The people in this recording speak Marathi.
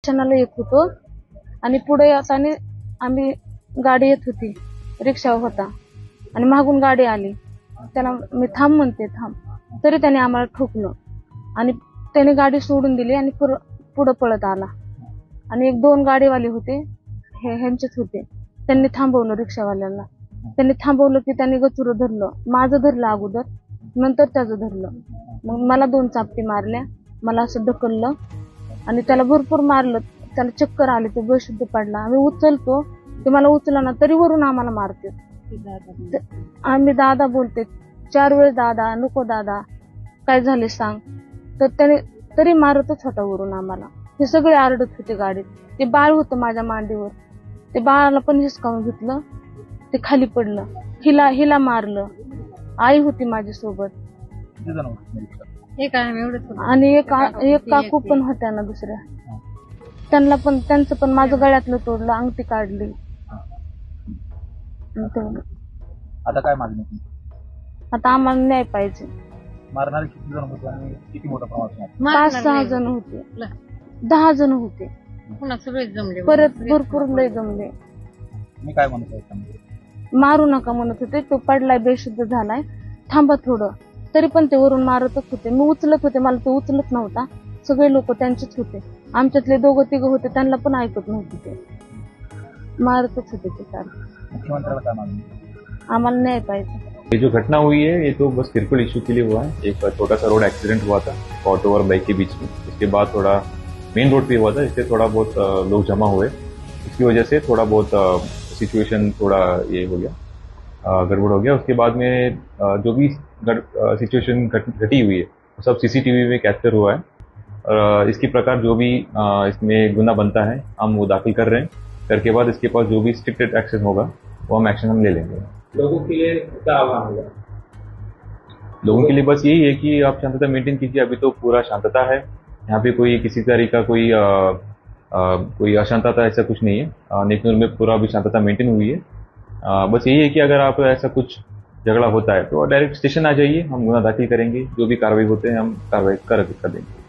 स्टेशनला येत होतो आणि पुढे येताना आम्ही गाडी येत होती, रिक्षा होता आणि मागून गाडी आली. त्याला मी थांब म्हणते, थांब, तरी त्याने आम्हाला ठोकलं आणि त्याने गाडी सोडून दिली आणि पुढं पळत आला. आणि एक दोन गाडीवाले होते, ह्यांचेच होते, त्यांनी थांबवलं रिक्षावाल्याला. त्यांनी थांबवलं की त्यांनी गचुरं धरलं, माझं धरलं अगोदर, नंतर त्याचं धरलं. मग मला 2 चापटी मारल्या, मला असं ढकललं आणि त्याला भरपूर मारलं. त्याला चक्कर आले, तो बेशुद्ध पडला. आम्ही उचलतो, ते मला उचलना तरी वरून आम्हाला मारते. आम्ही दादा बोलते 4 वेळेस, दादा नको दादा, काय झाले सांग. तर त्याने तरी मारतच होता वरून आम्हाला. हे सगळे आरडत होते गाडीत. ते बाळ होतं माझ्या मांडीवर, ते बाळाला पण हिसकावून घेतलं, ते खाली पडलं. हिला मारलं. आई होती माझ्या सोबत आणि एक काकू पण होत्या ना दुसऱ्या, त्यांचं पण माझं गळ्यातलं तोडलं, अंगठी काढली. आता काय मागणी? आता आम्हाला न्याय पाहिजे. मारणारे किती जण होते आणि किती मोठा प्रमाण? 5-6 जण होते, 10 जण होते, परत भरपूर लय जमले. मी काय म्हणत आहे, मारू नका म्हणत होते. तो पडलाय, बेशुद्ध झालाय, थांबा थोडं. तरी पण ते वरून मारतच होते. मी उचलत होते, मला तो उचलत नव्हता. सगळे लोक त्यांचेच होते. आमच्यातले 2-3 होते, त्यांना पण ऐकत नव्हते, ते मारतच होते. ते सारखं मुख्यमंत्र्याला काय मागणी? आम्हाला न्याय पाहिजे. ये जो घटना हुई है ये तो बस तिरकुल इश्यू के लिए हुआ है। एक छोटा सा रोड एक्सीडेंट हुआ था ऑटो और बाइक के बीच में। इसके बाद थोड़ा मेन रोड पे हुआ था, इससे थोड़ा बहुत लोग जमा हुए, इसकी वजह से थोड़ा बहुत सिचुएशन थोड़ा ये हो गया, गड़बड़ हो गया। उसके बाद में जो भी सिचुएशन घटी हुई है वो सब सीसीटीवी में कैप्चर हुआ है और इसके प्रकार जो भी इसमें गुना बनता है हम वो दाखिल कर रहे हैं। करके बाद इसके पास जो भी स्ट्रिक्ट एक्शन होगा वो हम एक्शन हम ले लेंगे। लोगों के लिए क्या आह्वान होगा? लोगों के लिए बस यही है कि आप शांतता मेंटेन कीजिए। अभी तो पूरा शांतता है यहाँ पे, कोई किसी तरीका कोई अशांतता ऐसा कुछ नहीं है। नेकनूर में पूरा अभी शांतता मेंटेन हुई है। बस यही है कि अगर आप ऐसा कुछ झगड़ा होता है तो डायरेक्ट स्टेशन आ जाइए, हम गुना दाखिल करेंगे, जो भी कार्रवाई होते हैं हम कार्रवाई कर देंगे।